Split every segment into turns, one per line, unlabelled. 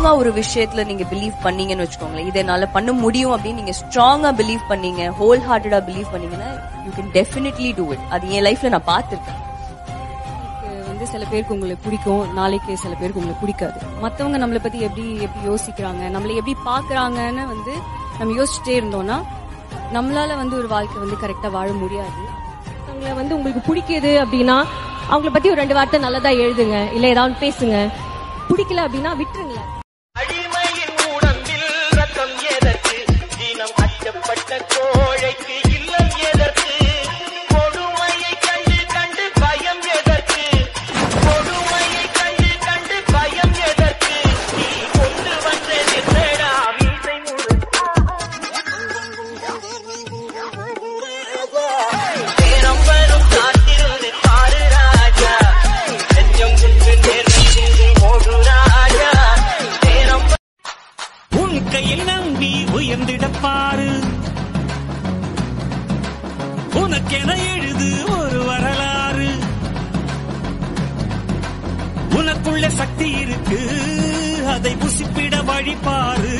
ஸ்ட்ராங்கா ஒரு விஷயத்துல நீங்க பிலீவ் பண்ணீங்கன்னு வச்சுக்கோங்களேன், இதை என்னால பண்ண முடியும் அப்படின்னு நீங்க ஸ்ட்ராங்கா பிலீவ் பண்ணீங்க, ஹோல் ஹார்ட்டடா பிலீவ் பண்ணீங்கன்னா you can definitely do it. அது என் லைஃப்ல நான் பார்த்திருக்கேன்.
வந்து சில பேருக்கு உங்களுக்கு பிடிக்கும், நாளைக்கு சில பேருக்கு உங்களுக்கு பிடிக்காது. மத்தவங்க நம்மளை பத்தி எப்படி யோசிக்கிறாங்க, நம்மளை எப்படி பாக்குறாங்கன்னு வந்து நம்ம யோசிச்சுட்டே இருந்தோம்னா நம்மளால வந்து ஒரு வாழ்க்கை வந்து கரெக்டா வாழ முடியாது. அவங்கள வந்து உங்களுக்கு பிடிக்குது அப்படின்னா அவங்கள பத்தி ஒரு 2 வார்த்தை நல்லதா எழுதுங்க, இல்ல ஏதாவது பேசுங்க. பிடிக்கல அப்படின்னா விட்டுருங்களேன்.
அடிமையின் உடம்பில் ரத்தம் எதற்கு, தினம் அச்சப்பட்ட கோழைக்கு இல்லம் எதற்கு, கொடுமையை கண்டு கண்டு பயம் எதற்கு, கொடுமையை கண்டு கண்டு பயம் எதற்கு, நீ கொண்டு வந்த நிர்ணயா வீட்டை முழுக்க நேரம் வரும் காத்திருந்து பாரு ராஜா, நெஞ்சம் குண்டு நேர்ந்து மோடு ராஜா, நேரம் உன் கையில் நம்பி உயர்ந்திடப்பாரு, உனக்கென எழுது ஒரு வரலாறு, உனக்குள்ள சக்தி இருக்கு அதை புசிப்பிட வழிபாரு.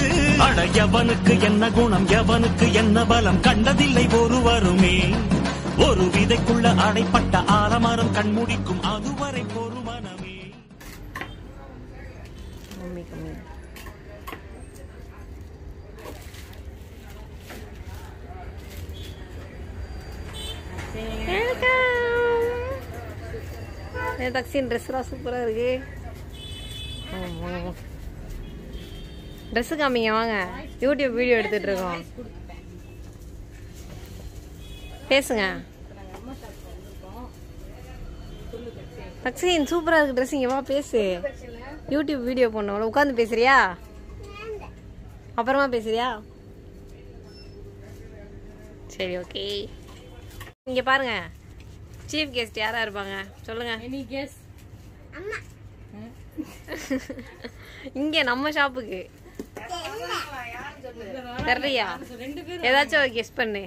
அட எவனுக்கு என்ன குணம், எவனுக்கு என்ன பலம் கண்டதில்லை ஒருவருமே, ஒரு விதைக்குள்ள அடைப்பட்ட ஆலமரம் கண்முடிக்கும் அதுவரை பொறு மனமே.
தக்ஷின் ட்ரெஸ்லாம் சூப்பரா இருக்கு. ட்ரெஸ் காமிங்க வாங்க, யூடியூப் வீடியோ எடுத்துட்டு இருக்கோம். பேசுங்க. தக்ஷின் சூப்பரா இருக்கு ட்ரெஸ், இங்க வா பேசு. யூடியூப் வீடியோ பண்ணோம், உட்காந்து பேசுறியா அப்புறமா பேசுறியா? சரி ஓகே. இங்க பாருங்க, சீஃப் கெஸ்ட் யாரா இருப்பாங்க சொல்லுங்க.
Any guess?
அம்மா. இங்க நம்ம ஷாப்புக்கு தெரியலையா? ஏதாச்சும் கெஸ் பண்ணு.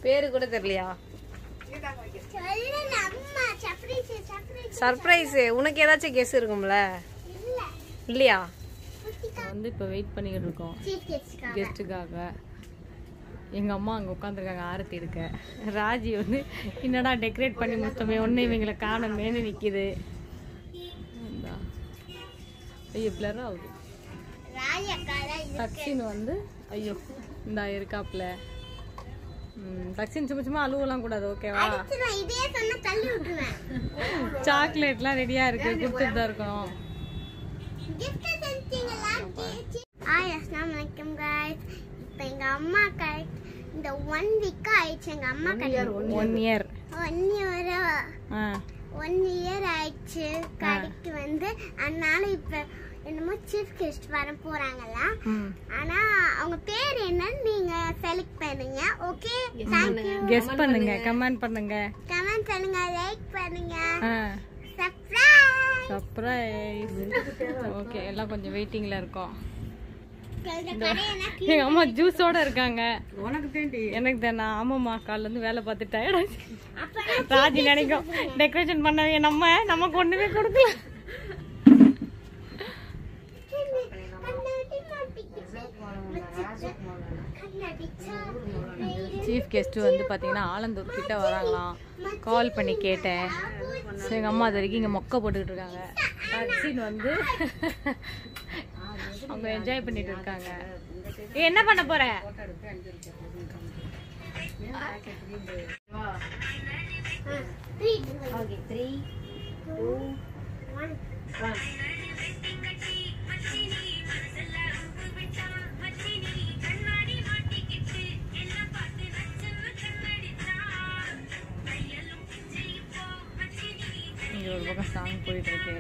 பேரு கூட தெரியலையா? சர்ப்ரைஸ். உனக்கு ஏதாச்சும் கெஸ் இருக்கும்ல? இல்லையா?
வந்து இப்ப வெயிட் பண்ணிக்கிட்டு இருக்கோம் கெஸ்ட்டுக்காக. எங்க அம்மா அங்க உட்காந்துருக்காங்க ஆரத்தி எடுக்க. ராஜி வந்து என்னடா டெக்கரேட் பண்ணி முடிச்சோமே ஒன்னு இவங்களை காணமேனு நிக்குது. ஐயோ பிளர் ஆகுது. தக்ஷின் வந்து ஐயோ இந்த இருக்காப்ல. தக்ஷின் சும்மா சும்மா அழுவலாம் கூடாது, ஓகேவா? சாக்லேட்லாம் ரெடியா இருக்கு, கொடுத்துட்டு தான் இருக்கணும்.
இப்ப எங்க அம்மா இந்த 1 வீக் ஆயிடுச்சு. எங்க அம்மா
1 இயர்
ஆயிடுச்சு கடைக்கு வந்து. அதனால இப்ப என்னமோ சீஃப் கெஸ்ட் வர போறாங்கல்ல, ஆனா அவங்க பேர் என்னன்னு நீங்க செலக்ட் பண்ணுங்க. Okay, thank you.
கெஸ் பண்ணுங்க, கமெண்ட் பண்ணுங்க,
லைக் பண்ணுங்க,
சர்ப்ரைஸ். ஓகே, எல்லாம் கொஞ்சம் வெயிட்டிங்ல இருக்கோம். எங்க அம்மா ஜூஸோட இருக்காங்க. எனக்கு தானே? ஆமாம்மா, காலைல இருந்து வேலை பார்த்து டயர்டாச்சு. ராஜி நினைக்கும் டெக்கரேஷன் பண்ணவே நமக்கு ஒண்ணுமே கொடுக்கல. சீஃப் கெஸ்ட் வந்து பாத்தீங்கன்னா ஆலந்தூர் கிட்ட வராங்களாம். கால் பண்ணி கேட்டேன். எங்க அம்மா அது வரைக்கும் இங்க மொக்க போட்டுக்கிட்டு இருக்காங்க. தக்ஷின் வந்து அவங்க என்ஜாய் பண்ணிட்டு இருக்காங்க. என்ன பண்ண போற?
ஓகே 3 2 1.
இங்க ஒரு பக்கம் சாங் போயிட்டு இருக்கு.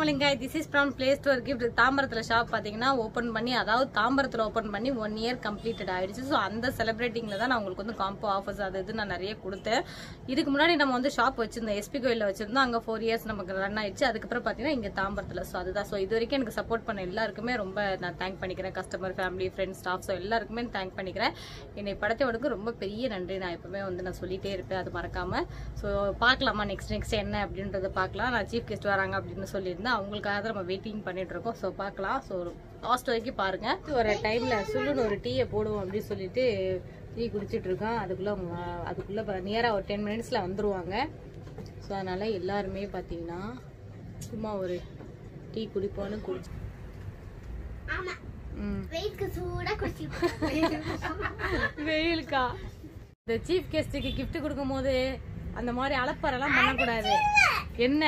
ஃபேமிலிங்க, this is from play store gift. தாம்பரத்தில் ஷாப் பார்த்தீங்கன்னா ஓப்பன் பண்ணி, அதாவது தாம்பரத்தில் ஓப்பன் பண்ணி 1 year கம்ப்ளீட்டட் ஆயிடுச்சு. ஸோ அந்த செலிப்ரேட்டிங்கில் தான் நான் உங்களுக்கு வந்து காம்போ ஆஃபர்ஸ் அது இது நான் நிறைய கொடுத்தேன். இதுக்கு முன்னாடி நம்ம வந்து ஷாப் வச்சிருந்தோம், எஸ்பி கோயிலில் வச்சிருந்தோம். அங்கே 4 years நமக்கு ரன் ஆயிடுச்சு. அதுக்கப்புறம் பார்த்தீங்கன்னா இங்கே தாம்பரத்தில். ஸோ அதுதான். ஸோ இது வரைக்கும் எனக்கு சப்போர்ட் பண்ண எல்லாருக்குமே ரொம்ப நான் தேங்க் பண்ணிக்கிறேன். Customer, family, friends, staff, so எல்லாருக்குமே தேங்க் பண்ணிக்கிறேன். என்னை படைத்தவனுக்கு ரொம்ப பெரிய நன்றி நான் எப்பவுமே வந்து நான் சொல்லிட்டே இருப்பேன், அது மறக்காம. ஸோ பார்க்கலாமா நெக்ஸ்ட் என்ன அப்படின்றத பார்க்கலாம். நான் சீஃப் கெஸ்ட் வராங்க அப்படின்னு சொல்லியிருந்தேன், அவங்களுக்காக தான் நம்ம வெயிட்டிங் பண்ணிட்டு இருக்கோம். ஸோ பார்க்கலாம். ஸோ லாஸ்ட் வரைக்கும் பாருங்க. ஒரு டைம்ல சுள்ளுன்னு ஒரு டீயை போடுவோம் அப்படின்னு சொல்லிட்டு டீ குடிச்சிட்டு இருக்கோம். அதுக்குள்ள நியரா ஒரு 10 minutes வந்துருவாங்க. ஸோ அதனால எல்லாருமே பார்த்தீங்கன்னா சும்மா ஒரு டீ குடிப்போன்னு குடிச்சு வெயிலுக்கா இந்த சீஃப் கெஸ்டுக்கு கிஃப்ட் கொடுக்கும் போது அந்த மாதிரி அலப்பறெல்லாம் பண்ணக்கூடாது. என்ன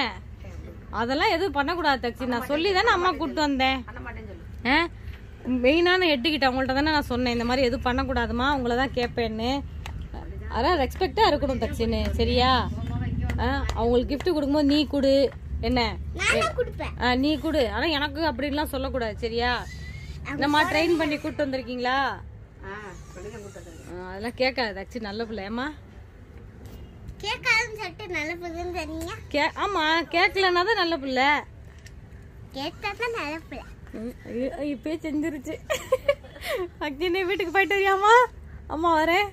அதெல்லாம் எதுவும் பண்ணக்கூடாது தச்சி. நான் சொல்லி தானே அம்மா கூப்பிட்டு வந்தேன். மெயினான எட்டுக்கிட்ட அவங்கள்ட்ட தானே நான் சொன்னேன், இந்த மாதிரி எதுவும் பண்ணக்கூடாதுமா, உங்களை தான் கேட்பேன்னு. அதெல்லாம் ரெஸ்பெக்டா இருக்கணும் தச்சின்னு, சரியா? அவங்களுக்கு கிஃப்ட் கொடுக்கும்போது நீ கொடு, என்ன நீ கொடு, ஆனா எனக்கு அப்படின்லாம் சொல்லக்கூடாது, சரியா? நம்ம ட்ரெயின் பண்ணி கூப்பிட்டு வந்திருக்கீங்களா? அதெல்லாம் கேட்காது தச்சி, நல்ல பிள்ளையம்மா. ஆமா, கேட்கலன்னா தான் நல்ல பிள்ளை. இப்பே செஞ்சிருச்சு. அக்னி வீட்டுக்கு போயிட்டு வரியாமா? அம்மா வரேன்.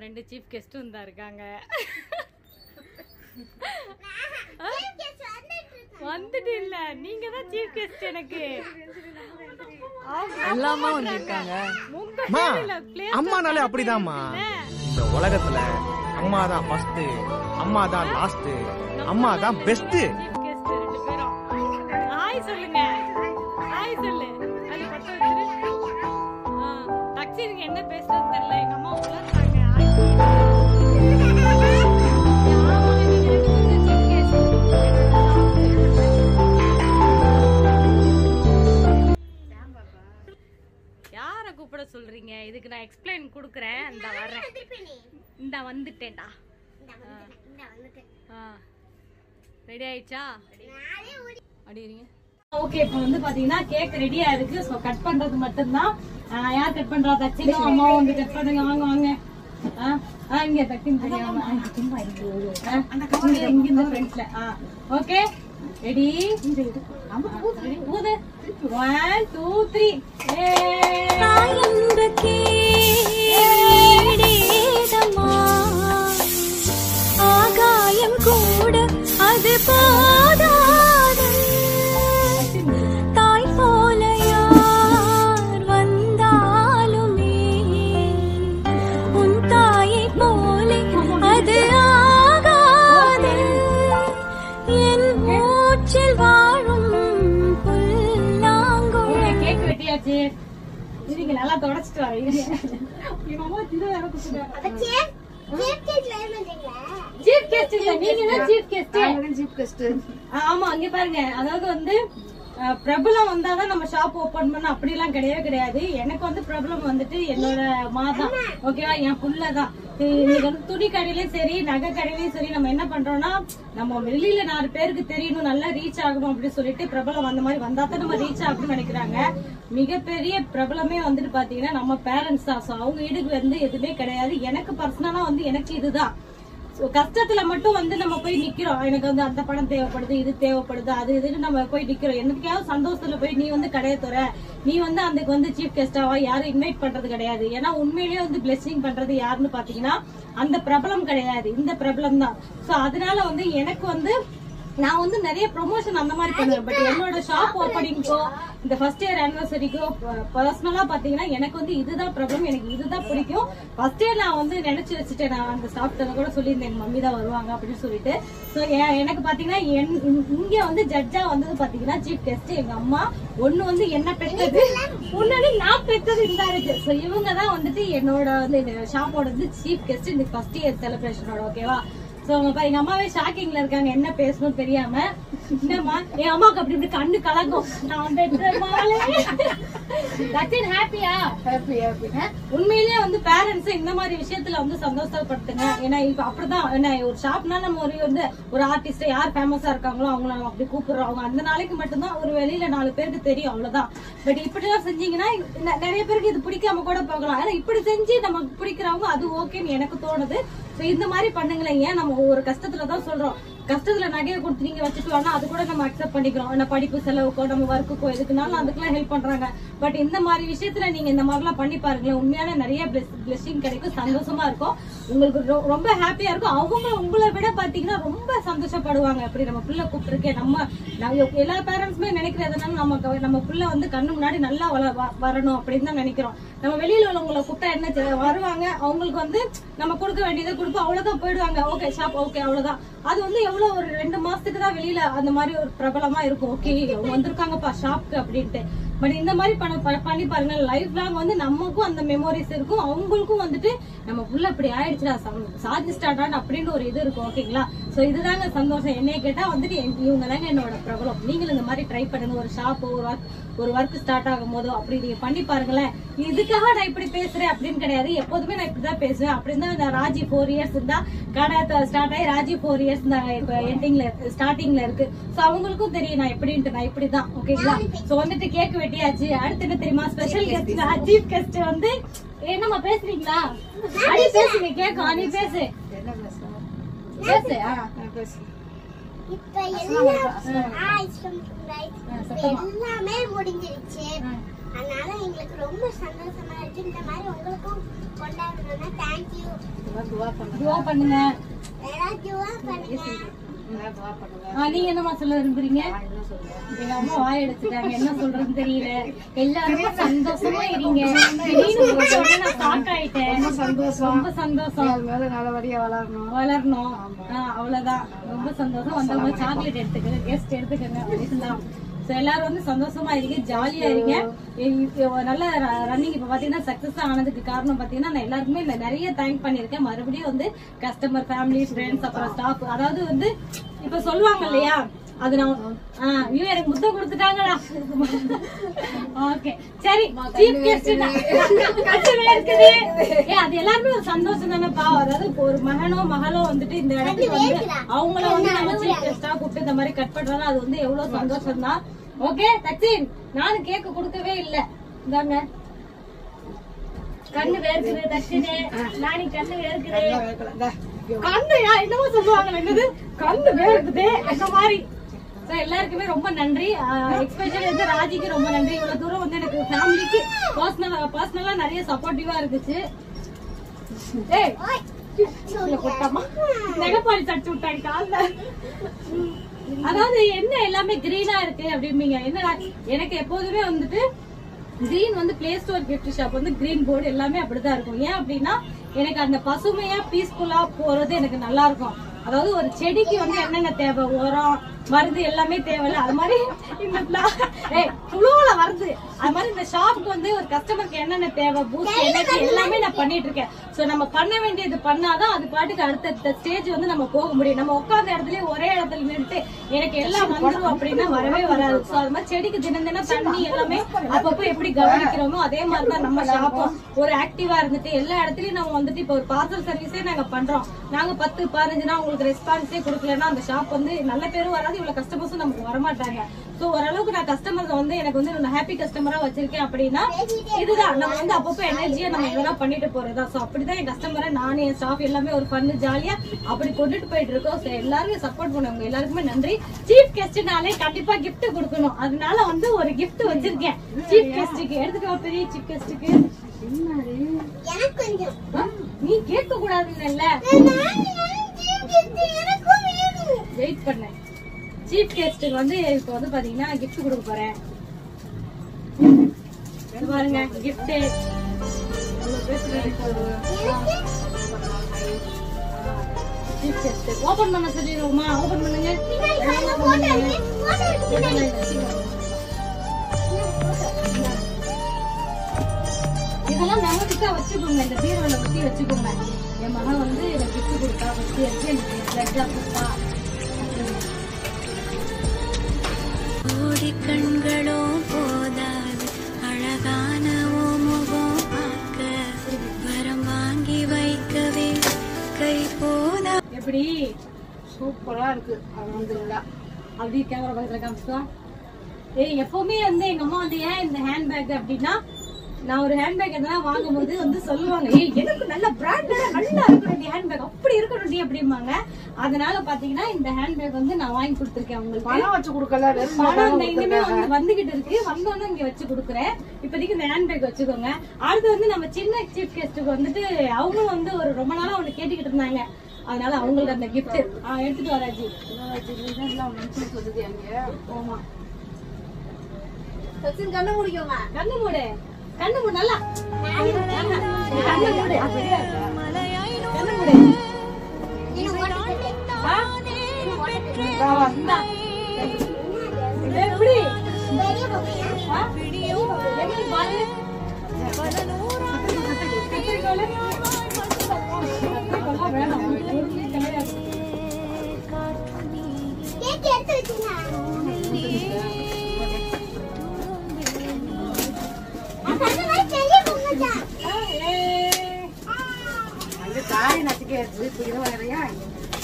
ரெண்டு சீஃப் கெஸ்டும் தான் இருக்காங்க. வந்துட்டு இல்ல, நீங்க தான் சீஃப் கெஸ்ட். எனக்கு
எல்லாமா வந்திருக்காங்க.
அம்மானாலே அப்படிதான்மா. இந்த உலகத்துல அம்மா தான் ஃபர்ஸ்ட், அம்மா தான் லாஸ்ட், அம்மா தான் பெஸ்ட்.
சீஃப் கெஸ்ட் ரெண்டு பேரும் ஹாய் சொல்லுங்க. ஹாய் சொல்லு. அது பட்ட வச்சிரு. தக்ஷினுக்கு என்ன பேசுறது தெரியல. எங்க அம்மா உள்ள கூப்பிட சொல்றீங்க. இதுக்கு நான் எக்ஸ்பிளைன் கொடுக்குறேன். இந்த வர்றேன், இந்த வந்துட்டேன்டா. ரெடி ஆயிடுச்சா? அடிறீங்க. ஓகே, இப்போ வந்து பாத்தீங்கன்னா கேக் ரெடியா இருக்கு. சோ கட் பண்றது மட்டும்தான். யார் கட் பண்றா? தச்சினோ அம்மாவும் வந்து கட் பண்ணுங்க. வாங்க வாங்க. இங்க தக்கின் தெரியாம இங்க இந்த ஃப்ரெண்ட்ஸ்ல. Okay ready? ஊது. 1 2 3.
ஆகாயம் கூட அது போதாது, தாய் போல யார் வந்தாலுமே உன் தாயை போல அது ஆகாது. என் மூச்சில் வாழும் புல்லாங்குழல்.
கேக் வெட்டியாச்சு. நீங்க நல்லா தொடச்சிட்டு வரீங்க. ஆமா, அங்க பாருங்க. அதாவது வந்து பிரபலம் வந்தாதான் நம்ம ஷாப் ஓபன் பண்ண அப்படி எல்லாம் கிடையவே கிடையாது. எனக்கு வந்து பிரபலம் வந்துட்டு என்னோட மாதான், ஓகேவா, என் புள்ளதான். இன்னைக்கு வந்து துணி கடையிலயும் சரி, நகை கடையிலயும் சரி, நம்ம என்ன பண்றோம்னா நம்ம வெளியில 4 பேருக்கு தெரியணும், நல்லா ரீச் ஆகணும் அப்படின்னு சொல்லிட்டு பிரபலம் அந்த மாதிரி வந்தா தான் நம்ம ரீச் ஆகணும்னு நினைக்கிறாங்க. மிகப்பெரிய பிரபலமே வந்துட்டு பாத்தீங்கன்னா நம்ம பேரண்ட்ஸ் தான். சோ அவங்க வீட்டுக்கு வந்து எதுவுமே கிடையாது. எனக்கு பர்சனலா வந்து எனக்கு இதுதான். கஷ்டத்துல மட்டும் வந்து நம்ம போய் நிக்கிறோம். எனக்கு வந்து அந்த பணம் தேவைப்படுது, இது தேவைப்படுது, அது இதுன்னு நம்ம போய் நிக்கிறோம். என்னைக்காவது சந்தோஷத்துல போய் நீ வந்து கடையை துற, நீ வந்து அதுக்கு வந்து சீஃப் கெஸ்டாவா யாரும் இன்வைட் பண்றது கிடையாது. ஏன்னா உண்மையிலேயே வந்து பிளெஸிங் பண்றது யாருன்னு பாத்தீங்கன்னா அந்த பிரபலம் கிடையாது, இந்த பிரபலம் தான். சோ அதனால வந்து எனக்கு வந்து நான் வந்து நிறைய ப்ரொமோஷன் அந்த மாதிரி பண்ணுவேன். பட் என்னோட ஷாப் ஓப்பனிங்கோ இந்த ஃபர்ஸ்ட் இயர் ஆனிவர்சரிக்கோ பர்சனலா பாத்தீங்கன்னா எனக்கு வந்து இதுதான் ப்ராப்ளம், எனக்கு இதுதான் பிடிக்கும். ஃபர்ஸ்ட் இயர் நான் வந்து நினைச்சு வச்சுட்டேன், நான் அந்த ஸ்டாஃப்ட கூட சொல்லியிருந்தேன் எங்க மம்மி தான் வருவாங்க அப்படின்னு சொல்லிட்டு. சோ எனக்கு பாத்தீங்கன்னா இங்க வந்து ஜட்ஜா வந்தது பாத்தீங்கன்னா சீஃப் கெஸ்ட் எங்க அம்மா. ஒண்ணு வந்து என்ன பெற்றது, முன்னாடி நான் பெற்றது இந்த இருக்கு. சோ இவங்க தான் வந்துட்டு என்னோட வந்து ஷாப்போட வந்து சீஃப் கெஸ்ட் இந்த ஃபர்ஸ்ட் இயர் செலிப்ரேஷனோட. ஓகேவா? சோ எங்க அம்மாவே ஷாக்கிங்ல இருக்காங்க, என்ன பேசணும் தெரியாம. என்னம்மா என் அம்மாவுக்கு அப்படி இப்படி கண்ணு கலங்கும். நான் ஹாப்பியா? உண்மையிலேயே வந்து பேரண்ட்ஸ் இந்த மாதிரி விஷயத்துல வந்து சந்தோஷப்படுத்துங்க. ஏன்னா இப்ப அப்படிதான் என்ன ஒரு ஷாப்னா நம்ம வந்து ஒரு ஆர்டிஸ்ட் யார் ஃபேமஸா இருக்காங்களோ அவங்கள நம்ம அப்படி கூப்பிடுறோம். அவங்க அந்த நாளைக்கு மட்டும்தான் ஒரு வெளியில 4 பேருக்கு தெரியும், அவ்வளவுதான். பட் இப்படிதான் செஞ்சீங்கன்னா நிறைய பேருக்கு இது பிடிக்காம கூட போகலாம். ஏன்னா இப்படி செஞ்சு நமக்கு பிடிக்கிறவங்க அது ஓகேன்னு எனக்கு தோணுது. சோ இந்த மாதிரி பண்ணுங்களேன். ஏன் நம்ம ஒரு கஷ்டத்துலதான் சொல்றோம், கஷ்டத்துல நகையை கொடுத்து நீங்க வச்சுட்டு வாங்க, அது கூட நம்ம அக்செப்ட் பண்ணிக்கிறோம். நம்ம படிப்பு செலவுக்கோ நம்ம ஒர்க்குக்கோ எதுக்குனாலும் அதுக்கெல்லாம் ஹெல்ப் பண்றாங்க. பட் இந்த மாதிரி விஷயத்துல நீங்க இந்த மாதிரி எல்லாம் பண்ணி பாருங்களேன், உண்மையான நிறைய பிளெஸிங் கிடைக்கும், சந்தோஷமா இருக்கும், உங்களுக்கு ரொம்ப ஹாப்பியா இருக்கும். அவங்க உங்களை விட பாத்தீங்கன்னா ரொம்ப சந்தோஷப்படுவாங்க. அப்படி நம்ம பிள்ளை கூப்பிட்டுருக்கேன், நம்ம எல்லா பேரண்ட்ஸுமே நினைக்கிறதுனால நம்ம பிள்ளை வந்து கண்ணு முன்னாடி நல்லா வரணும் அப்படின்னு தான் நினைக்கிறோம். நம்ம வெளியில உள்ளவங்களை கூப்பிட்டா என்ன வருவாங்க, அவங்களுக்கு வந்து நம்ம கொடுக்க வேண்டியதை கொடுப்போம், அவ்வளவுதான் போயிடுவாங்க. ஓகே ஷாப் ஓகே அவ்வளவுதான். அது வந்து எவ்வளவு ஒரு 2 மாசத்துக்கு தான் வெளியில அந்த மாதிரி ஒரு பிரபலமா இருக்கும். ஓகே அவங்க வந்திருக்காங்கப்பா ஷாப்க்கு அப்படின்ட்டு. பட் இந்த மாதிரி பண்ணி பாருங்க, லைஃப் லாங் வந்து நமக்கும் அந்த மெமோரிஸ் இருக்கும், அவங்களுக்கும் வந்துட்டு நம்ம புள்ள அப்படி ஆயிடுச்சுடா சாதிச்சிட்டாடான்னு அப்படின்னு ஒரு இது இருக்கும். ஓகேங்களா? சோ இதுதாங்க சந்தோஷம். என்னைய கேட்டா வந்துட்டு இவங்க தாங்க என்னோட பிரபலம். நீங்களும் இந்த மாதிரி ட்ரை பண்ணுங்க. ஒரு ஷாப் ஒரு ஒர்க் ஸ்டார்ட் ஆகும் போதோ அப்படி நீங்க பண்ணி பாருங்களேன். இதுக்காக நான் இப்படி பேசுறேன் அப்படின்னு கிடையாது, எப்போதுமே நான் இப்படிதான் பேசுவேன். அப்படின்னு தான் ராஜி 4 இயர்ஸ் இருந்தா கடை ஸ்டார்ட் ஆகி ராஜி 4 இயர்ஸ் இப்ப எண்டிங்ல ஸ்டார்டிங்ல இருக்கு. சோ அவங்களுக்கும் தெரியும் நான் எப்படின்ட்டு, நான் இப்படிதான். ஓகேங்களா? சோ வந்துட்டு கேக் வெட்டியாச்சு. அடுத்து என்ன தெரியுமா, ஸ்பெஷல் கெஸ்ட் சீஃப் கெஸ்ட் வந்து என்னமா பேசுறீங்களா? அடி பேசுங்க, கேட்கும். நீ பேசு பேசு.
இப்ப எல்லாமே முடிஞ்சிருச்சு. அதனால எங்களுக்கு ரொம்ப சந்தோஷமா இருக்கு. இந்த மாதிரி உங்களுக்கும் கொண்டாடணும்னா தேங்க்யூ.
துவா பண்ணுங்க. நீங்க என்னமா சொல்ல விரும்புறீங்க? எங்க அம்மா வாய் எடுத்துட்டாங்க, என்ன சொல்றதுன்னு தெரியல. எல்லாரும் சந்தோஷமா இருங்க. நான் ஷாக் ஆயிட்டேன். ரொம்ப சந்தோஷம்.
நல்லபடியா
வளரணும். அவ்வளவுதான். ரொம்ப சந்தோஷம். வந்தவங்க சாக்லேட் எடுத்துக்கங்க, கெஸ்ட் எடுத்துக்கங்க அப்படிலாம். எல்லாரும் வந்து சந்தோஷமா இருங்க, ஜாலியா இருங்க. நல்ல ரன்னிங் இப்ப பாத்தீங்கன்னா சக்சஸ் ஆனதுக்கு காரணம் பாத்தீங்கன்னா நான் எல்லாருக்குமே நிறைய தேங்க் பண்ணிருக்கேன். மறுபடியும் வந்து கஸ்டமர், ஃபேமிலி, ஃப்ரெண்ட்ஸ், அப்புறம் ஸ்டாஃப், அதாவது வந்து இப்ப சொல்லுவாங்க இல்லையா, அது நான் எனக்கு முத்தம் கொடுத்துட்டாங்கடா. ஓகே சரி, சீஃப் கெஸ்ட் இருக்குது. அது எல்லாருமே ஒரு சந்தோஷம் தானேப்பா. அதாவது ஒரு மகனோ மகளோ வந்துட்டு இந்த இடத்துக்கு வந்து அவங்கள வந்து நம்ம சீஃப் கெஸ்டா கூப்பிட்டு இந்த மாதிரி கட் பண்றோம், அது வந்து எவ்வளவு சந்தோஷம் தான். ஓகே தக்ஷின், நானும் கேக்கு கொடுக்கவே இல்ல. இந்தாங்க கண்ணு வேர்க்குது தக்ஷினே, நானி கண்ணு வேர்க்குது. கண்ணுயா என்னமோ சொல்லுவாங்க, என்னது கண்ணு வேர்க்குது அந்த மாதிரி. எல்லாருக்குமே ரொம்ப நன்றி. எஸ்பெஷலி வந்து ராஜிக்கு ரொம்ப நன்றி. இவ்வளவு தூரம் வந்து எனக்கு ஃபேமிலிக்கு பர்சனலா நிறைய சப்போர்ட்டிவா இருந்துச்சு. நெகப்பாலி தச்சு விட்டாங்க கால்ல. அதாவது என்ன எல்லாமே கிரீனா இருக்கு அப்படிம்பீங்க. என்ன எனக்கு எப்போதுமே வந்துட்டு கிரீன் வந்து பிளே ஸ்டோர் கிஃப்ட் ஷாப் வந்து கிரீன் போர்டு எல்லாமே அப்படிதான் இருக்கும். ஏன் அப்படின்னா எனக்கு அந்த பசுமையா பீஸ்ஃபுல்லா போறது எனக்கு நல்லா இருக்கும். அதாவது ஒரு செடிக்கு வந்து என்னென்ன தேவை, உரம், மருந்து எல்லாமே தேவையில்ல. அது மாதிரி இந்த புழுவுல வருது. அது மாதிரி இந்த ஷாப்புக்கு வந்து ஒரு கஸ்டமருக்கு என்னென்ன தேவை, பூஸ்ட், எனர்ஜி எல்லாமே நான் பண்ணிட்டு இருக்கேன். சோ நம்ம பண்ண வேண்டியது பண்ணாதான் அது பாட்டுக்கு அடுத்த ஸ்டேஜ் வந்து நம்ம போக முடியும். நம்ம உட்கார்ந்த இடத்துல ஒரே இடத்துல நின்றுட்டு எனக்கு எல்லாம் வந்துடும் அப்படின்னா வரவே வராது. சோ அது மாதிரி செடிக்கு தினம் தினம் தண்ணி எல்லாமே அப்பப்போ எப்படி கவனிக்கிறோமோ அதே மாதிரிதான் நம்ம ஷாப்பும் ஒரு ஆக்டிவா இருந்துட்டு எல்லா இடத்துலயும் நம்ம வந்துட்டு இப்ப ஒரு பார்சல் சர்வீஸே நாங்க பண்றோம். நாங்க 10-15 நாள் உங்களுக்கு ரெஸ்பான்ஸே கொடுக்கலன்னா அந்த ஷாப் வந்து நல்ல பேரும் வராது, இவ்வளவு கஸ்டமர்ஸும் நமக்கு வரமாட்டாங்க. சோ ஓரளவுக்கு நான் கஸ்டமர்ஸ் வந்து எனக்கு வந்து ஹாப்பி கஸ்டமரா வச்சிருக்கேன் அப்படின்னா இதுதான். நம்ம வந்து அப்பப்போ எனர்ஜியா நம்ம எதனா பண்ணிட்டு போறதா. சோ அப்படிதான் என் கஸ்டமரை நானு என் ஸ்டாஃப் எல்லாமே ஒரு பண்ணு ஜாலியா அப்படி கொண்டுட்டு போயிட்டு இருக்கோம். சோ எல்லாரும் சப்போர்ட் பண்ணுவாங்க, எல்லாருக்குமே நன்றி. சீஃப் கெஸ்ட்னாலே கண்டிப்பா கிஃப்ட் கொடுக்கணும், அதனால வந்து ஒரு கிஃப்ட் வச்சிருக்கேன் சீஃப் கெஸ்டுக்கு. எடுத்துக்கோ பெரிய சீஃப் கெஸ்டுக்கு. நீ கேட்க கூடாதுன்னு வெயிட் பண்ண. சீஃப் கெஸ்ட்டுக்கு வந்து இப்போ வந்து பாத்தீங்கன்னா கிஃப்ட் கொடுக்க போறேன். பாருங்க கிஃப்ட் ஓபன் பண்ண சொல்லிடுவோமா? ஓபன் பண்ணுங்க. இதெல்லாம் மெமரிக்கா வச்சுக்கோங்க, இந்த பீரோல ஊத்தி வச்சுக்கோங்க. என் மகன் வந்து எனக்கு கிஃப்ட் கொடுத்தா ஃபர்ஸ்ட் எடுத்து எனக்கு பிளட்டா கொடுத்தா.
கோடி கண்களோ போதாது அழகான முகம் பார்க்க வரம் வாங்கி வைக்கவே கை போதா.
எப்படி சூப்பரா இருக்கு. அல்ஹம்துலில்லாஹ். அப்படியே கேமரா பக்கத்துல காமிச்சா. எப்பவுமே வந்து எங்க அம்மா வந்து ஏன் இந்த ஹேண்ட்பேக் அப்படின்னா, நான் ஒரு ஹேண்ட்பேக் எதனா வாங்கும் போது வந்து சொல்லுவாங்க, எனக்கு நல்ல பிராண்டா நல்லா இருக்கணும் ஹேண்ட்பேக், அப்படி இருக்கணும் அப்படிம்பாங்க. அதனால பாத்தீங்கன்னா இந்த ஹேண்ட்பேக் வந்து நான் வாங்கி கொடுத்துருக்கேன் உங்களுக்கு.
பணம் வச்சு கொடுக்கல,
பணம் இனிமே வந்துகிட்டு இருக்கு, வந்தோன்னு இங்க வச்சு கொடுக்குறேன். இப்போதைக்கு இந்த ஹேண்ட்பேக் வச்சுக்கோங்க. அடுத்து வந்து நம்ம சின்ன சீஃப் கெஸ்ட்டுக்கு வந்துட்டு அவங்களும் வந்து ஒரு ரொம்ப நாளா ஒண்ணு கேட்டுக்கிட்டு இருந்தாங்க. அதனால அவங்களுக்கு அந்த கிஃப்ட் எடுத்துட்டு வராஜி. ஆமா கண்ணு முடிக்கோங்க. கண்ணு மூடு, கண்ணு மூடு நல்லா. கண்ணு மூடு, கண்ணு மூடு. எப்படி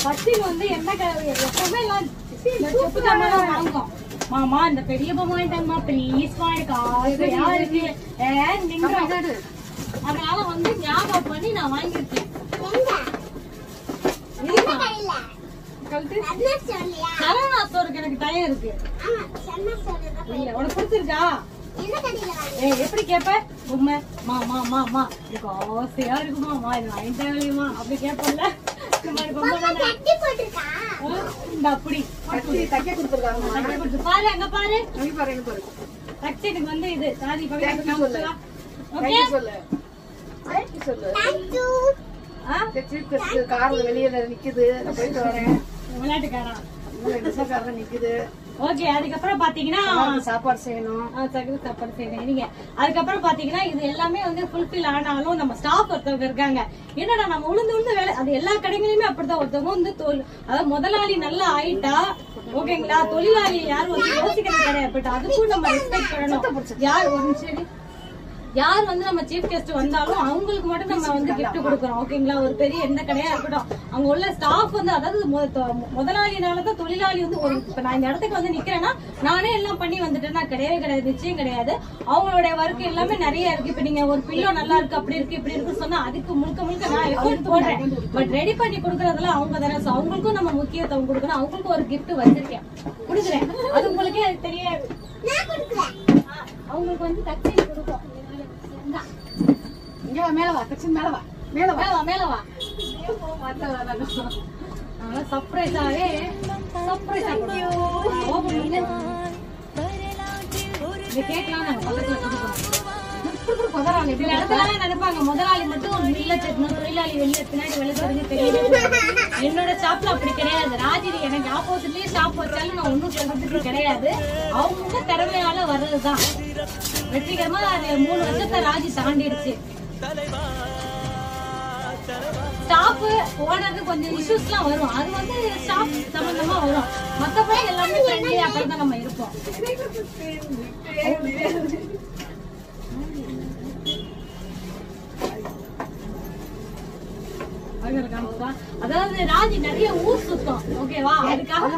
பச்சின் வந்து என்ன எப்பவுமே எல்லாம் செப்பு சாமான் வாங்கும். மாமா இந்த பெரிய பொம்மை வாங்கிட்டாங்கம்மா, ப்ளீஸ்மா எனக்கு ஆசையா இருக்கு. அதனால வந்து ஞாபகம் பண்ணி நான் வாங்கிருக்கேன். சரவணா ஸ்டோருக்கு எனக்கு டைம் இருக்கு. இல்ல உனக்கு பிடிச்சிருக்கா? எப்படி கேப்ப? பொம்மை மாமா மாமா எனக்கு ஆசையா இருக்குமா, இது வாங்கிட்டாங்கம்மா அப்படி கேப்பல. அப்படி தைக்க கொடுத்துருக்காங்க. பாரு அங்க பாரு, தச்சனுக்கு வந்து இது சாதி
வெளியில நிக்குது, போயிட்டு வரேன்.
விளையாட்டுக்காரன் நிக்குது. ஓகே, அதுக்கப்புறம் பாத்தீங்கன்னா
சாப்பாடு செய்யணும்,
சாப்பாடு செய்யணும். நீங்க அதுக்கப்புறம் பாத்தீங்கன்னா இது எல்லாமே வந்து ஃபுல்ஃபில் ஆனாலும் நம்ம ஸ்டாஃப் ஒருத்தவங்க இருக்காங்க. என்னடா நம்ம உளுந்து வேலை, அது எல்லா கடைகளிலுமே அப்படிதான். ஒருத்தவங்க வந்து அதாவது முதலாளி நல்லா ஆயிட்டா ஓகேங்களா, தொழிலாளி யாரும் வந்து யோசிக்கிறது கிடையாது. பட் அதுக்கும் நம்ம ரெஸ்பெக்ட் பண்ணணும். யார் ஒரு நிமிஷம், யார் வந்து நம்ம சீஃப் கெஸ்ட் வந்தாலும் அவங்களுக்கு மட்டும் நம்ம வந்து கிஃப்ட் கொடுக்கறோம் ஓகேங்களா. ஒரு பெரிய எந்த கடையா இருக்கட்டும், அங்க உள்ள ஸ்டாஃப் வந்து அதாவது முதலாளினாலதான் தொழிலாளி வந்து இப்ப நான் இந்த இடத்துக்கு வந்து நிக்கிறேன்னா நானே எல்லாம் பண்ணி வந்துட்டேன்னா கிடையவே கிடையாது, நிச்சயம் கிடையாது. அவங்களுடைய ஒர்க் எல்லாமே நிறைய இருக்கு. இப்ப நீங்க ஒரு பில்லோ நல்லா இருக்கு, அப்படி இருக்கு, இப்படி இருக்கு சொன்னா அதுக்கு முழுக்க நான் எஃபோர்ட் போடுறேன். பட் ரெடி பண்ணி கொடுக்கறதெல்லாம் அவங்க தானே. சோ அவங்களுக்கும் நம்ம முக்கியத்துவம் கொடுக்கணும். அவங்களுக்கும் ஒரு கிஃப்ட் வச்சிருக்கேன், கொடுக்குறேன். அது உங்களுக்கே அது தெரியாது. அவங்களுக்கு வந்து தச்சை கொடுக்கும்.
மேலவா மேலவா
மேலவா மேலவா சர்ப்ரைஸாவே சர்ப்ரைஸா நினைப்பாங்க முதலாளி மட்டும் வெளில தட்டணும், தொழிலாளி வெளில பின்னாடி வெளில தெரிஞ்சு தெரியாது. என்னோட ஷாப்ல அப்படி கிடையாது. ராஜினி எனக்கு ஆப்போசிட்லயே ஷாப் வச்சாலும் நான் ஒன்னும் சொல்றதுக்கு கிடையாது. அவங்க திறமையால வர்றதுதான். வெற்றிகரமா 3 வருஷத்தை ராஜி தாண்டிடுச்சு. ஸ்டாஃப் ஓனருக்கு கொஞ்சம் இஷ்யூஸ் எல்லாம் வரும், அது வந்து ஸ்டாஃப் சம்பந்தமா வரும். மத்தபடி எல்லாமே ஃப்ரெண்ட்லி அப்படிதான் நம்ம இருப்போம். அதாவது ராஜி நிறைய ஊர் சுத்தம் ஓகேவா, அதுக்காக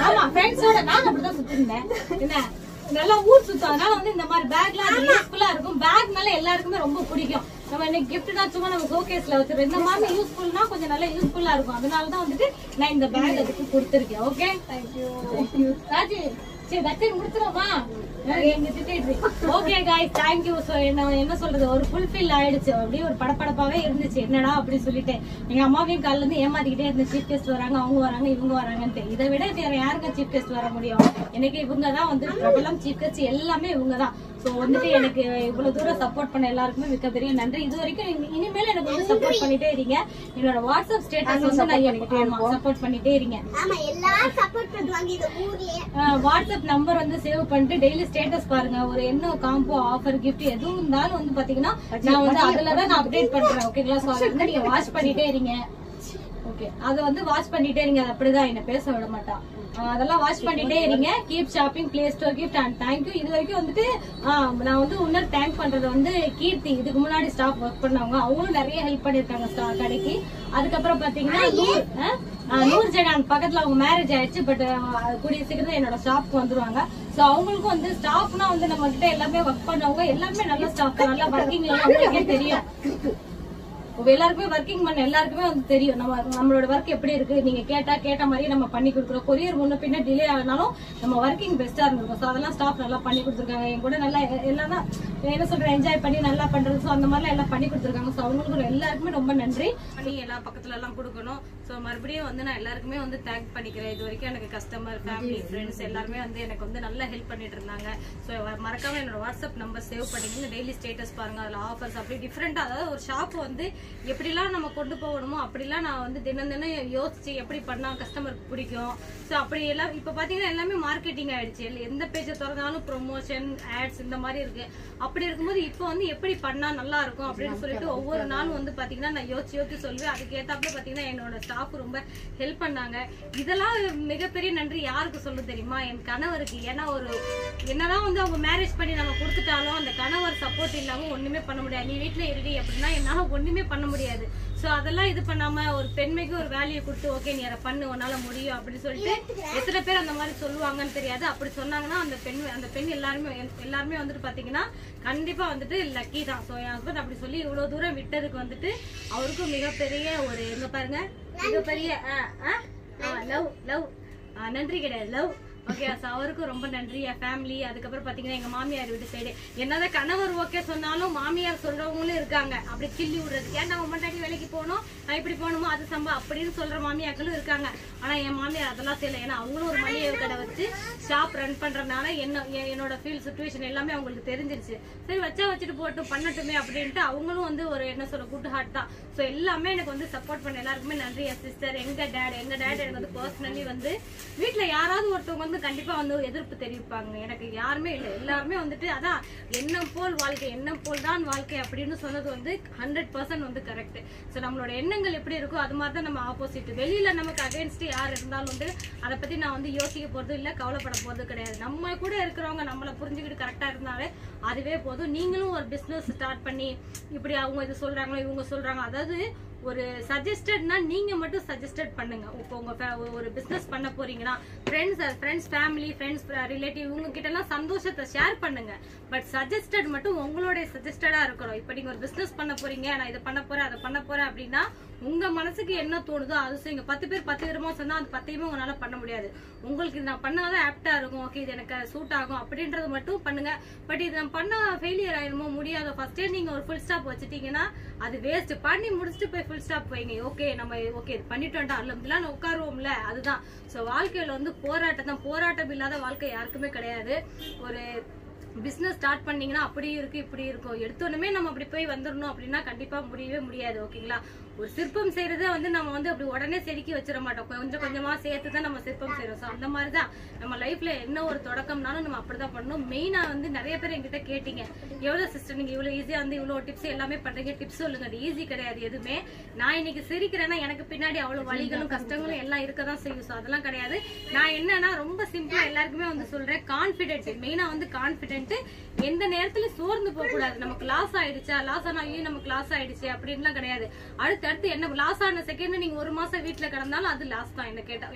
ஆமா ஃப்ரெண்ட்ஸோட நான் அப்படிதான் சுத்திருந்தேன். என்ன நல்லா ஊர் சுத்தம், அதனால வந்து இந்த மாதிரி பேக்லாம் யூஸ்ஃபுல்லா இருக்கும். பேக்னால எல்லாருக்குமே ரொம்ப பிடிக்கும். நம்ம இன்னைக்கு கிஃப்ட்னா சும்மா நம்ம ஷோகேஸ்ல வச்சிருக்கோம். இந்த மாதிரி யூஸ்ஃபுல்னா கொஞ்சம் நல்லா யூஸ்ஃபுல்லா இருக்கும். அதனாலதான் வந்துட்டு நான் இந்த பேக் அதுக்கு கொடுத்துருக்கேன். Okay, thank you Raji. சரி தட்டு முடிச்சிடமா எங்க திட்டிட்டு ஓகே காய்ஸ் தேங்க்யூ. ஸோ என்ன சொல்றது ஒரு ஃபுல்ஃபில் ஆயிடுச்சு. அப்படியே ஒரு படப்படப்பாவே இருந்துச்சு என்னடா அப்படின்னு சொல்லிட்டு எங்க அம்மாவையும் காலில இருந்து ஏமாத்திக்கிட்டே இருந்த சீஃப் கெஸ்ட் வராங்க அவங்க வராங்க இவங்க வராங்கன்ட்டு. இதை விட வேற யாருங்க சீஃப் கெஸ்ட் வர முடியும்? எனக்கு இவங்கதான் வந்து பிரபலம் சீஃப் கெஸ்ட் எல்லாமே இவங்கதான். சோ வந்துட்டு எனக்கு இவ்வளவு தூரம் சப்போர்ட் பண்ண எல்லாருக்குமே மிக பெரிய நன்றி. இது வரைக்கும் இனிமேல் எனக்கு வந்து சப்போர்ட் பண்ணிட்டே இருங்க. என்னோட வாட்ஸ்அப் ஸ்டேட்டஸ் வந்து நான் எனக்கு சப்போர்ட் பண்ணிட்டே இருங்க. வாட்ஸ்அப் நம்பர் வந்து சேவ் பண்ணிட்டு டெய்லி ஸ்டேட்டஸ் பாருங்க. ஒரு என்ன காம்போ ஆஃபர் கிஃப்ட் எதுவும் இருந்தாலும் வந்து பாத்தீங்கன்னா நான் வந்து அதுலதான் நான் அப்டேட் பண்றேன். ஓகேங்களா? சோ அதை வந்து நீங்க வாட்ச் பண்ணிட்டே இருங்க. ஓகே அதை வந்து வாட்ச் பண்ணிட்டே இருங்க. அது அப்படிதான் என்ன பேச விட மாட்டான். அதெல்லாம் வாட்ச் பண்ணிட்டே இருங்க. Keep shopping play store gift and thank you. இது வரைக்கும் வந்துட்டு நான் வந்து இன்னொரு தேங்க் பண்றது வந்து கீர்த்தி. இதுக்கு முன்னாடி ஸ்டாஃப் ஒர்க் பண்ணவங்க அவங்களும் நிறைய ஹெல்ப் பண்ணிருக்காங்க கடைக்கு. அதுக்கப்புறம் பாத்தீங்கன்னா நூர்ஜஹான் பக்கத்துல அவங்க மேரேஜ் ஆயிடுச்சு. பட் கூடிய சீக்கிரம் என்னோட ஸ்டாஃப்க்கு வந்துருவாங்க. சோ அவங்களுக்கும் வந்து ஸ்டாஃப்னா வந்து நம்ம கிட்ட எல்லாமே ஒர்க் பண்ணவங்க எல்லாமே நல்ல ஸ்டாஃப் தான். நல்லா ஒர்க்கிங் உங்களுக்கே தெரியும். எல்லாருக்குமே ஒர்க்கிங் பண்ண எல்லாருக்குமே வந்து தெரியும் நம்மளோட ஒர்க் எப்படி இருக்கு. நீங்க கேட்ட மாதிரி நம்ம பண்ணி கொடுக்குறோம். கொரியர் முன்ன பின்ன டிலே ஆனாலும் நம்ம ஒர்க்கிங் பெஸ்டா இருந்திருக்கும். ஸோ அதெல்லாம் ஸ்டாஃப் நல்லா பண்ணி கொடுத்துருக்காங்க. என் கூட நல்லா எல்லாம் தான் என்ன சொல்றேன் என்ஜாய் பண்ணி நல்லா பண்றது. ஸோ அந்த மாதிரிலாம் எல்லாம் பண்ணி கொடுத்துருக்காங்க. ஸோ அவங்களுக்கு எல்லாருக்குமே ரொம்ப நன்றி. பண்ணி எல்லா பக்கத்துல எல்லாம் கொடுக்கணும். ஸோ மறுபடியும் வந்து நான் எல்லாருக்குமே வந்து தேங்க் பண்ணிக்கிறேன். இது வரைக்கும் எனக்கு கஸ்டமர் ஃபேமிலி ஃப்ரெண்ட்ஸ் எல்லாருமே வந்து எனக்கு வந்து நல்லா ஹெல்ப் பண்ணிட்டு இருந்தாங்க. ஸோ மறக்காம என்னோட வாட்ஸ்அப் நம்பர் சேவ் பண்ணிக்கங்க. டெய்லி ஸ்டேட்டஸ் பாருங்க. அதுல ஆஃபர்ஸ் அப்படி டிஃப்ரெண்டா அதாவது ஒரு ஷாப் வந்து எப்படிலாம் நம்ம கொண்டு போகணுமோ அப்படிலாம் நான் வந்து தினம் யோசிச்சு எப்படி பண்ணா கஸ்டமருக்கு பிடிக்கும். ஸோ அப்படி எல்லாம் இப்ப பாத்தீங்கன்னா எல்லாமே மார்க்கெட்டிங் ஆயிடுச்சு. எந்த பேஜை திறந்தாலும் ப்ரொமோஷன் ஆட்ஸ் இந்த மாதிரி இருக்கு. அப்படி இருக்கும்போது இப்போ வந்து எப்படி பண்ணா நல்லா இருக்கும் அப்படின்னு சொல்லிட்டு ஒவ்வொரு நாளும் வந்து பாத்தீங்கன்னா நான் யோசிச்சு சொல்லுவேன். அதுக்கு ஏத்தாப்புல பாத்தீங்கன்னா என்னோட ஸ்டாஃப் ரொம்ப ஹெல்ப் பண்ணாங்க. இதெல்லாம் மிகப்பெரிய நன்றி யாருக்கு சொல்ல தெரியுமா? என் கணவருக்கு. ஏன்னா ஒரு என்னதான் வந்து அவங்க மேரேஜ் பண்ணி நம்ம கொடுத்துட்டாலும் அந்த கணவர் சப்போர்ட் இல்லாம ஒண்ணுமே பண்ண முடியாது. நீ வீட்டுல இருடி அப்படின்னா என்னால ஒண்ணுமே பண்ண முடியாது. சோ அதெல்லாம் இது பண்ணாம ஒரு பெண்மைக்கு ஒரு வேல்யூ கொடுத்து ஓகே நீ அதை பண்ணு உன்னால முடியும் அப்படின்னு சொல்லிட்டு எத்தனை பேர் அந்த மாதிரி சொல்லுவாங்கன்னு தெரியாது. அப்படி சொன்னாங்கன்னா அந்த பெண் எல்லாருமே வந்துட்டு பாத்தீங்கன்னா கண்டிப்பா வந்துட்டு லக்கி தான். சோ என் ஹஸ்பண்ட் அப்படி சொல்லி இவ்வளவு தூரம் விட்டதுக்கு வந்துட்டு அவருக்கும் மிகப்பெரிய ஒரு எங்க பாருங்க மிகப்பெரிய லவ் நன்றி கிடையாது லவ். ஓகே அவருக்கும் ரொம்ப நன்றி. என் ஃபேமிலி அதுக்கப்புறம் பாத்தீங்கன்னா எங்க மாமியார் வீட்டு சைடு என்னதான் கணவர் ஓகே சொன்னாலும் மாமியார் சொல்றவங்களும் இருக்காங்க. அப்படி கிள்ளி விடுறது ஏன் நம்ம முன்னாடி வேலைக்கு போகணும் இப்படி போகணுமோ அது சம்பா அப்படின்னு சொல்ற மாமியாக்களும் இருக்காங்க. ஆனா என் மாமியார் அதெல்லாம் செய்யல. ஏன்னா அவங்களும் ஒரு மளிகை கடை வச்சு ஷாப் ரன் பண்றதுனால என்னோட ஃபீல் சிச்சுவேஷன் எல்லாமே அவங்களுக்கு தெரிஞ்சிருச்சு. சரி வச்சுட்டு போட்டும் பண்ணட்டுமே அப்படின்ட்டு அவங்களும் வந்து ஒரு என்ன சொல்ற குட் ஹார்ட் தான். சோ எல்லாமே எனக்கு வந்து சப்போர்ட் பண்ண எல்லாருக்குமே நன்றி. என் சிஸ்டர் எங்க டேட் எனக்கு வந்து பர்சனலி வந்து வீட்டுல யாராவது ஒருத்தவங்க வந்து கண்டிப்பா வந்து எதிர்ப்பு தெரிவிப்பாங்க. எனக்கு யாருமே இல்லை. எல்லாருமே வந்துட்டு அதான் எண்ணம் போல் வாழ்க்கை எண்ணம் போல் தான் வாழ்க்கை அப்படின்னு சொன்னது வந்து 100% வந்து கரெக்ட். சோ நம்மளோட எண்ணங்கள் எப்படி இருக்கோ அது மாதிரிதான் நம்ம ஆப்போசிட். வெளியில நமக்கு அகைன்ஸ்ட் யார் இருந்தாலும் வந்து அதை பத்தி நான் வந்து யோசிக்க போறது இல்ல கவலைப்பட போறது கிடையாது. நம்ம கூட இருக்கிறவங்க நம்மள புரிஞ்சுக்கிட்டு கரெக்டா இருந்தாலே அதுவே போதும். நீங்களும் ஒரு பிசினஸ் ஸ்டார்ட் பண்ணி இப்படி அவங்க இது சொல்றாங்களோ இவங்க சொல்றாங்க அதாவது ஒரு சஜஸ்டட்னா நீங்க மட்டும் சஜஸ்டட் பண்ணுங்க. இப்போ உங்க ஒரு பிசினஸ் பண்ண போறீங்கன்னா ஃப்ரெண்ட்ஸ் ஃபேமிலி ஃப்ரெண்ட்ஸ் ரிலேட்டிவ் இவங்க கிட்ட எல்லாம் சந்தோஷத்தை ஷேர் பண்ணுங்க. பட் சஜஸ்டட் மட்டும் உங்களுடைய சஜஸ்டடா இருக்கணும். இப்ப நீங்க ஒரு பிசினஸ் பண்ண போறீங்க நான் இதை பண்ண போறேன் அதை பண்ண போறேன் அப்படின்னா உங்க மனசுக்கு என்ன தோணுதோ அது செய்யுங்க. 10 பேர் 10 விதமா சொன்னா அது 10யுமே உங்களால பண்ண முடியாது. உங்களுக்கு நான் பண்ணாதான் ஆப்டா இருக்கும். ஓகே இது எனக்கு சூட் ஆகும் அப்படின்றது மட்டும் பண்ணுங்க. பட் இது நான் பண்ண ஃபெயிலியர் ஆயிடுமோ முடியாதோ ஃபர்ஸ்டே நீங்க ஒரு ஃபுல் ஸ்டாப் வச்சுட்டீங்கன்னா அது வேஸ்ட். பண்ணி முடிச்சுட்டு போய் ஃபுல் ஸ்டாப் வைங்க. ஓகே நம்ம ஓகே பண்ணிட்டோம்டா அல்ஹம்துலில்லாஹ் உட்காருவோம்ல அதுதான். சோ வாழ்க்கையில வந்து போராட்டம் இல்லாத வாழ்க்கை யாருக்குமே கிடையாது. ஒரு பிசினஸ் ஸ்டார்ட் பண்ணீங்கன்னா அப்படியும் இருக்கு இப்படி இருக்கும். எடுத்தோடனே நம்ம அப்படி போய் வந்துடணும் அப்படின்னா கண்டிப்பா முடியவே முடியாது. ஓகேங்களா? ஒரு சிற்பம் செய்யறத வந்து நம்ம வந்து அப்படி உடனே செதுக்கி வச்சிட மாட்டோம். கொஞ்சம் கொஞ்சமா சேர்த்துதான் நம்ம சிற்பம் செய்யறோம். சோ அந்த மாதிரிதான் நம்ம லைஃப்ல என்ன ஒரு தொடக்கம்னாலும் நம்ம அப்படிதான் பண்ணணும். மெயினா வந்து நிறைய பேர் என்கிட்ட கேட்டீங்க எவ்வளவு சிஸ்டர் நீங்க இவ்வளவு ஈஸியா வந்து இவ்வளவு டிப்ஸ் எல்லாமே பண்றீங்க டிப்ஸ் சொல்லுங்க. அது ஈஸி கிடையாது எதுவுமே. நான் இன்னைக்கு சிரிக்கிறேன்னா எனக்கு பின்னாடி அவ்வளவு வலிகளும் கஷ்டங்களும் எல்லாம் இருக்கதான் செய்யும். சோ அதெல்லாம் கிடையாது. நான் என்னன்னா ரொம்ப சிம்பிளா எல்லாருக்குமே வந்து சொல்றேன் கான்பிடென்ட். மெயினா வந்து கான்பிடென்ட். எந்த நேரத்துல சோர்ந்து போக கூடாது. நமக்கு லாஸ் ஆயிடுச்சா லாஸ் ஆனா நமக்கு லாஸ் ஆயிடுச்சு அப்படின்லாம் கிடையாது. அடுத்து அடுத்தடுத்து என்ன லாஸ் ஆன செகண்ட் நீங்க 1 மாசம் வீட்டுல கிடந்தாலும் அது லாஸ் தான்.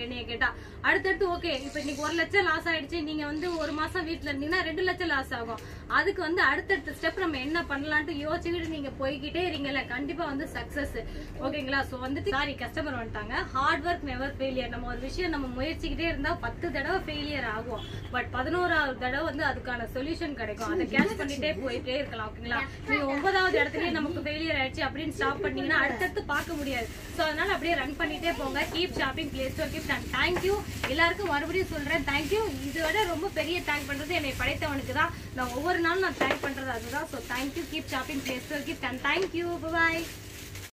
என்னைய கேட்டா அடுத்தடுத்து ஓகே இப்ப இன்னைக்கு 1 லட்சம் லாஸ் ஆயிடுச்சு, நீங்க வந்து 1 மாசம் வீட்டுல இருந்தீங்கன்னா 2 லட்சம் லாஸ் ஆகும். அதுக்கு வந்து அடுத்தடுத்த ஸ்டெப் நம்ம என்ன பண்ணலாம்னு யோசிச்சுக்கிட்டு நீங்க போய்கிட்டே இருங்கல்ல, கண்டிப்பா வந்து சக்சஸ். ஓகேங்களா? சோ வந்துட்டு சாரி கஸ்டமர் வந்துட்டாங்க. Hard work never failure. நம்ம ஒரு விஷயம் நம்ம முயற்சிக்கிட்டே இருந்தா 10 தடவை ஃபெயிலியர் ஆகும், பட் 11வது தடவை வந்து அதுக்கான சொல்யூஷன் கிடைக்கும். அதை கேட்ச் பண்ணிட்டே போயிட்டே இருக்கலாம். ஓகேங்களா? நீங்க 9வது இடத்துலயே நமக்கு ஃபெயிலியர் ஆயிடுச்சு அப்படின்னு ஸ்டாப் பண்ணீங்கன்னா அடுத்தடுத்து பார்க்க முடியாது. சோ அதனால அப்படியே ரன் பண்ணிட்டே போங்க. Keep shopping, play store gift. And thank you எல்லாருக்கும் மறுபடியும் சொல்றேன் தேங்க்யூ. இதோட ரொம்ப பெரிய தேங்க் பண்றது என்னை படைத்தவனுக்கு தான். நான் ஒவ்வொரு நாளும் நான் தேங்க் பண்றது அதுதான். So thank you. Keep shopping, play store gift. And thank you. Bye.